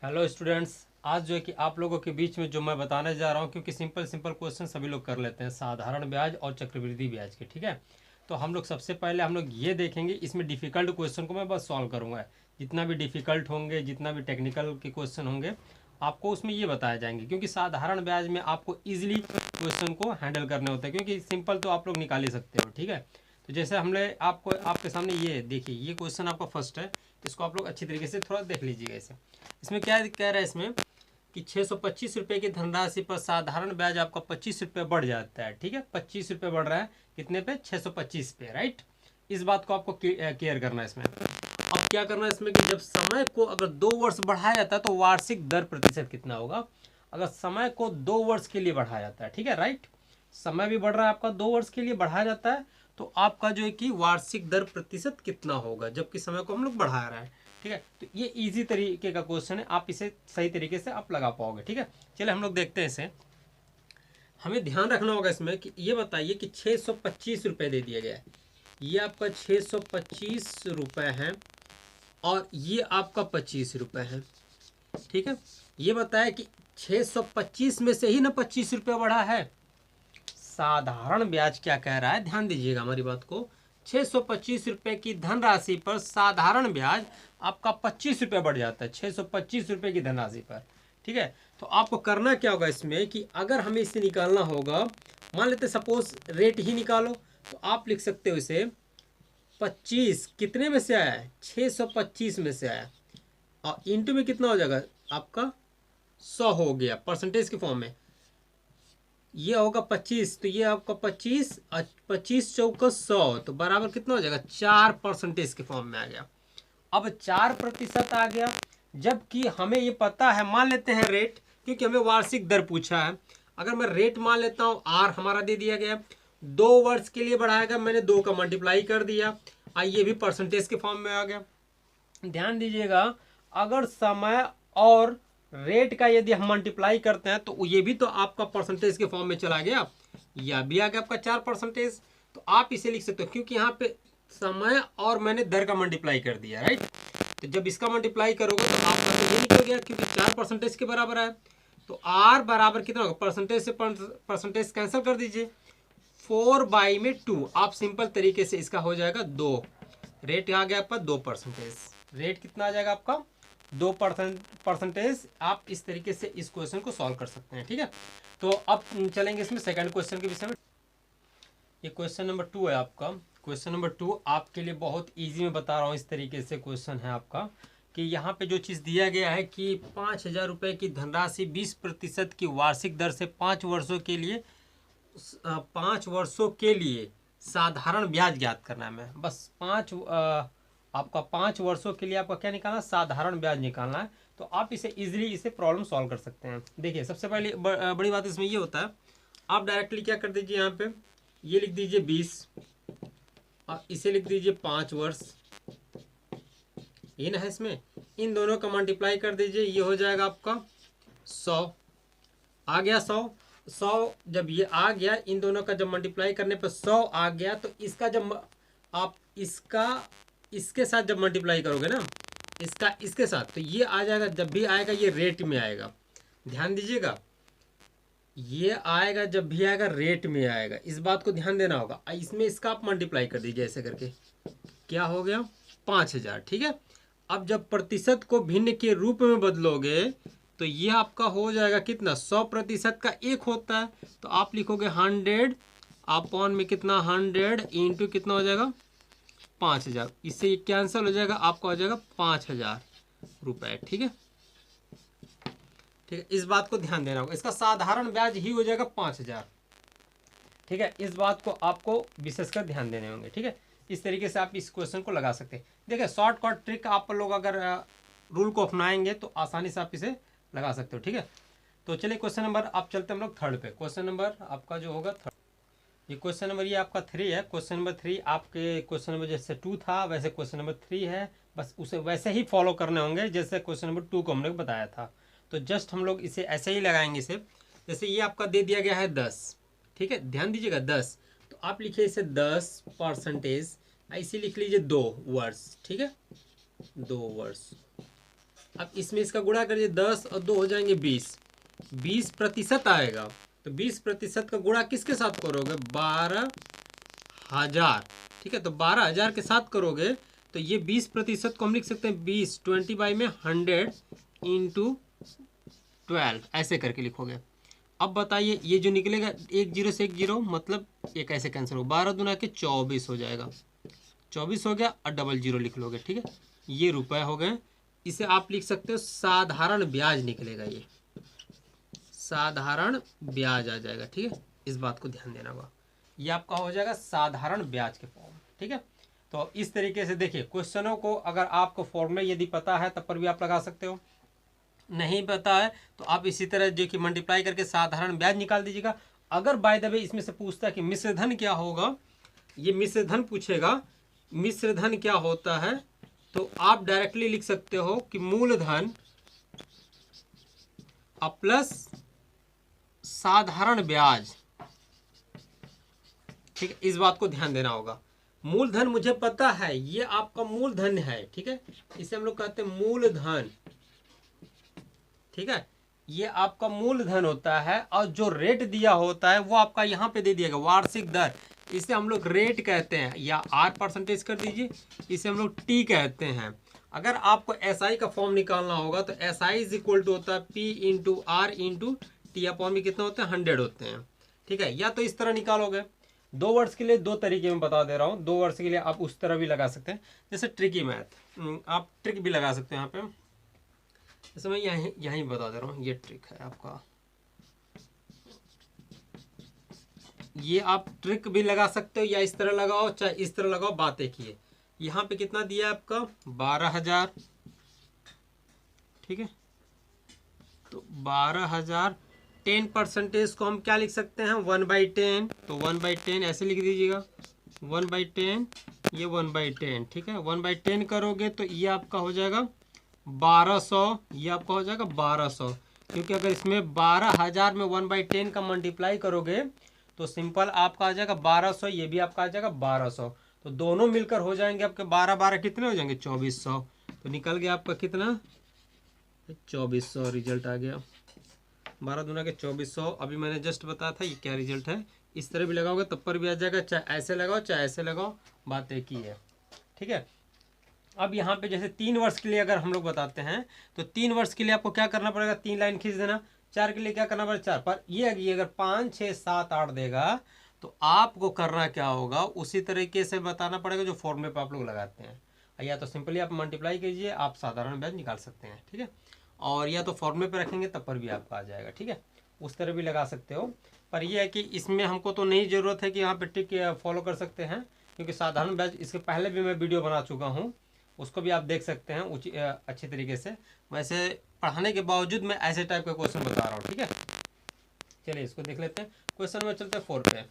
Hello students. आज जो है कि आप लोगों के बीच में जो मैं बताने जा रहा हूँ, क्योंकि सिंपल सिंपल क्वेश्चन सभी लोग कर लेते हैं, साधारण ब्याज और चक्रवृद्धि ब्याज के। ठीक है, तो हम लोग सबसे पहले हम लोग ये देखेंगे, इसमें डिफ़िकल्ट क्वेश्चन को मैं बस सॉल्व करूँगा। जितना भी डिफ़िकल्ट होंगे, जितना भी टेक्निकल के क्वेश्चन होंगे, आपको उसमें ये बताए जाएंगे, क्योंकि साधारण ब्याज में आपको ईजिली क्वेश्चन को हैंडल करने होते हैं, क्योंकि सिंपल तो आप लोग निकाल ही सकते हो। ठीक है, तो जैसे हमने आपको आपके सामने ये देखिए, ये क्वेश्चन आपका फर्स्ट है, इसको आप लोग अच्छी तरीके से थोड़ा देख लीजिएगा। इसे इसमें क्या कह रहा है, इसमें कि 625 रुपये की धनराशि पर साधारण ब्याज आपका 25 रुपये बढ़ जाता है। ठीक है, 25 रुपये बढ़ रहा है, कितने पे? 625 पे, राइट। इस बात को आपको केयर करना है इसमें। अब क्या करना है इसमें कि जब समय को अगर 2 वर्ष बढ़ाया जाता है तो वार्षिक दर प्रतिशत कितना होगा। अगर समय को 2 वर्ष के लिए बढ़ाया जाता है, ठीक है, राइट, समय भी बढ़ रहा है आपका, 2 वर्ष के लिए बढ़ाया जाता है, तो आपका जो है कि वार्षिक दर प्रतिशत कितना होगा, जबकि समय को हम लोग बढ़ा रहे हैं। ठीक है, तो ये इजी तरीके का क्वेश्चन है, आप इसे सही तरीके से आप लगा पाओगे। ठीक है, चलिए हम लोग देखते हैं इसे। हमें ध्यान रखना होगा इसमें कि ये बताइए कि 625 रुपये दे दिया गया है, ये आपका 625 रुपये है और ये आपका 25 रुपये है। ठीक है, ये बताया कि 625 में से ही ना 25 रुपये बढ़ा है। साधारण ब्याज क्या कह रहा है, ध्यान दीजिएगा हमारी बात को। 625 रुपये की धनराशि पर साधारण ब्याज आपका 25 रुपये बढ़ जाता है, 625 रुपये की धनराशि पर। ठीक है, तो आपको करना क्या होगा इसमें कि अगर हमें इसे निकालना होगा, मान लेते सपोज रेट ही निकालो, तो आप लिख सकते हो इसे 25 कितने में से आया है, 625 में से आया, और इंटू में कितना हो जाएगा आपका 100 हो गया परसेंटेज के फॉर्म में। ये होगा 25, तो ये आपका 25 और 25 चौका 100, तो बराबर कितना हो जाएगा 4% के फॉर्म में आ गया। अब 4% आ गया, जबकि हमें ये पता है, मान लेते हैं रेट, क्योंकि हमें वार्षिक दर पूछा है। अगर मैं रेट मान लेता हूँ, आर हमारा दे दिया गया, 2 वर्ष के लिए बढ़ाएगा, मैंने 2 का मल्टीप्लाई कर दिया, और ये भी परसेंटेज के फॉर्म में आ गया। ध्यान दीजिएगा, अगर समय और रेट का यदि हम मल्टीप्लाई करते हैं तो ये भी तो आपका परसेंटेज के फॉर्म में चला गया, यह भी आ गया आपका 4%। तो आप इसे लिख सकते हो, क्योंकि यहाँ पे समय और मैंने दर का मल्टीप्लाई कर दिया, राइट। तो जब इसका मल्टीप्लाई करोगे तो आपका तो ये निकल गया, क्योंकि 4% के बराबर है। तो आर बराबर कितना होगा, परसेंटेज से परसेंटेज कैंसिल कर दीजिए, 4/2। आप सिंपल तरीके से इसका हो जाएगा 2, रेट आ गया आपका 2%। रेट कितना आ जाएगा आपका 2%। आप इस तरीके से इस क्वेश्चन को सॉल्व कर सकते हैं। ठीक है, तो अब चलेंगे इसमें सेकंड क्वेश्चन के विषय में। ये क्वेश्चन नंबर 2 है आपका। क्वेश्चन नंबर 2 आपके लिए बहुत इजी में बता रहा हूँ। इस तरीके से क्वेश्चन है आपका कि यहाँ पे जो चीज़ दिया गया है कि 5,000 रुपये की धनराशि 20% की वार्षिक दर से 5 वर्षों के लिए 5 वर्षों के लिए साधारण ब्याज ज्ञात करना है। मैं बस आपका 5 वर्षों के लिए आपका क्या निकालना है, साधारण ब्याज निकालना है। तो आप इसे इजीली इसे प्रॉब्लम सॉल्व कर सकते हैं। देखिए, सबसे पहले बड़ी बात इसमें ये होता है, आप डायरेक्टली क्या कर दीजिए, यहाँ पे ये लिख दीजिए 20 और इसे लिख दीजिए 5 वर्ष, ये ना है। इसमें इन दोनों का मल्टीप्लाई कर दीजिए, ये हो जाएगा आपका 100 आ गया। 100 जब ये आ गया, इन दोनों का जब मल्टीप्लाई करने पर 100 आ गया, तो इसका जब आप इसका इसके साथ जब मल्टीप्लाई करोगे ना, इसका इसके साथ, तो ये आ जाएगा, जब भी आएगा ये रेट में आएगा। ध्यान दीजिएगा, ये आएगा जब भी आएगा रेट में आएगा, इस बात को ध्यान देना होगा। इसमें इसका आप मल्टीप्लाई कर दीजिए ऐसे करके, क्या हो गया 5,000। ठीक है, अब जब प्रतिशत को भिन्न के रूप में बदलोगे तो ये आपका हो जाएगा कितना, 100% का 1 होता है, तो आप लिखोगे 100 अपॉन में कितना, 100 इंटू कितना हो जाएगा 5,000। इससे कैंसिल हो जाएगा, आपका हो जाएगा 5,000 रुपये। ठीक है, ठीक है, इस बात को ध्यान देना होगा। इसका साधारण ब्याज ही हो जाएगा 5,000। ठीक है, इस बात को आपको विशेषकर ध्यान देने होंगे। ठीक है, इस तरीके से आप इस क्वेश्चन को लगा सकते हैं। देखिए, शॉर्टकट ट्रिक आप लोग अगर रूल को अपनाएंगे तो आसानी से आप इसे लगा सकते हो। ठीक है, तो चलिए क्वेश्चन नंबर, आप चलते हैं हम लोग थर्ड पे। क्वेश्चन नंबर आपका जो होगा थर्ड, ये क्वेश्चन नंबर ये आपका 3 है। क्वेश्चन नंबर 3 आपके क्वेश्चन नंबर जैसे 2 था वैसे क्वेश्चन नंबर 3 है, बस उसे वैसे ही फॉलो करने होंगे जैसे क्वेश्चन नंबर 2 को हमने बताया था। तो जस्ट हम लोग इसे ऐसे ही लगाएंगे इसे। जैसे ये आपका दे दिया गया है 10, ठीक है, ध्यान दीजिएगा 10, तो आप लिखिए इसे 10%, ऐसे लिख लीजिए 2 वर्ष। ठीक है, 2 वर्ष। अब इसमें इसका गुणा करिए, 10 और 2 हो जाएंगे 20, 20% आएगा। तो 20% का गुणा किसके साथ करोगे, 12,000, ठीक है। तो 12,000 के साथ करोगे तो ये 20% को हम लिख सकते हैं 20 में 100 इंटू 12, ऐसे करके लिखोगे। अब बताइए ये जो निकलेगा 1 0 से 1 0, मतलब ये कैसे कैंसिल हो, 12 दूना के 24 हो जाएगा, 24 हो गया और डबल जीरो लिख लोगे, ठीक है। ये रुपए हो गए। इसे आप लिख सकते हो साधारण ब्याज निकलेगा, ये साधारण ब्याज आ जाएगा, ठीक है। इस बात को ध्यान देना होगा, ये आपका हो जाएगा साधारण ब्याज के फॉर्म, ठीक है। तो इस तरीके से देखिए क्वेश्चनों को अगर आपको फॉर्मूले यदि पता है तब पर भी आप लगा सकते हो, नहीं पता है तो आप इसी तरह जो कि मल्टीप्लाई करके साधारण ब्याज निकाल दीजिएगा। अगर बाय द वे इसमें से पूछता है कि मिश्रधन क्या होगा, ये मिश्रधन पूछेगा, मिश्रधन क्या होता है, तो आप डायरेक्टली लिख सकते हो कि मूलधन प्लस साधारण ब्याज, ठीक है। इस बात को ध्यान देना होगा, मूलधन मुझे पता है ये आपका मूलधन है, ठीक है, इसे हम लोग कहते हैं मूलधन, ठीक है। ये आपका मूलधन होता है और जो रेट दिया होता है वो आपका यहाँ पे दे दिएगा वार्षिक दर, इसे हम लोग रेट कहते हैं, या R% कर दीजिए, इसे हम लोग T कहते हैं। अगर आपको SI का फॉर्म निकालना होगा तो SI इज इक्वल टू होता है P into R into T upon में कितने होते हैं, 100 होते हैं, ठीक है। या तो इस तरह निकालोगे, 2 वर्ष के लिए 2 तरीके में बता दे रहा हूँ, 2 वर्ष के लिए आप उस तरह भी लगा सकते हैं, जैसे ट्रिकी मैथ, आप ट्रिक भी लगा सकते हैं यहाँ पे, जैसे मैं यहीं बता दे रहा हूँ, ये ट्रिक है आपका, ये आप ट्रिक भी लगा सकते हो, या इस तरह लगाओ चाहे इस तरह लगाओ, बात एक ही है। यहाँ पे कितना दिया है आपका, 12,000, ठीक है। तो 12,000, 10% को हम क्या लिख सकते हैं, 1/10, तो 1/10 ऐसे लिख दीजिएगा, 1/10, ये 1/10, ठीक है। 1/10 करोगे तो ये आपका हो जाएगा 1200, ये आपका हो जाएगा 1200, क्योंकि अगर इसमें 12,000 में 1/10 का मल्टीप्लाई करोगे तो सिंपल आपका आ जाएगा 1200, ये भी आपका आ जाएगा 1200, तो दोनों मिलकर हो जाएंगे आपके 12 कितने हो जाएंगे, 2400। तो निकल गया आपका कितना, 2400 रिजल्ट आ गया, 12 दूना के 2400। अभी मैंने जस्ट बताया था ये क्या रिजल्ट है, इस तरह भी लगाओगे तब पर भी आ जाएगा, चाहे ऐसे लगाओ चाहे ऐसे लगाओ, बात एक ही है, ठीक है। अब यहाँ पे जैसे 3 वर्ष के लिए अगर हम लोग बताते हैं तो 3 वर्ष के लिए आपको क्या करना पड़ेगा, 3 लाइन खींच देना, 4 के लिए क्या करना पड़ेगा 4, पर ये अगर 5 6 7 8 देगा तो आपको करना क्या होगा, उसी तरीके से बताना पड़ेगा जो फॉर्मूले पे आप लोग लगाते हैं, या तो सिंपली आप मल्टीप्लाई कीजिए, आप साधारण ब्याज निकाल सकते हैं, ठीक है। और या तो फॉर्मूले पे रखेंगे तब पर भी आपका आ जाएगा, ठीक है, उस तरह भी लगा सकते हो। पर यह है कि इसमें हमको तो नहीं ज़रूरत है कि यहाँ पे ट्रिक फॉलो कर सकते हैं, क्योंकि साधारण ब्याज इसके पहले भी मैं वीडियो बना चुका हूँ, उसको भी आप देख सकते हैं अच्छी तरीके से। वैसे पढ़ाने के बावजूद मैं ऐसे टाइप का क्वेश्चन बता रहा हूँ, ठीक है। चलिए इसको देख लेते हैं, क्वेश्चन में चलते हैं 4 पे।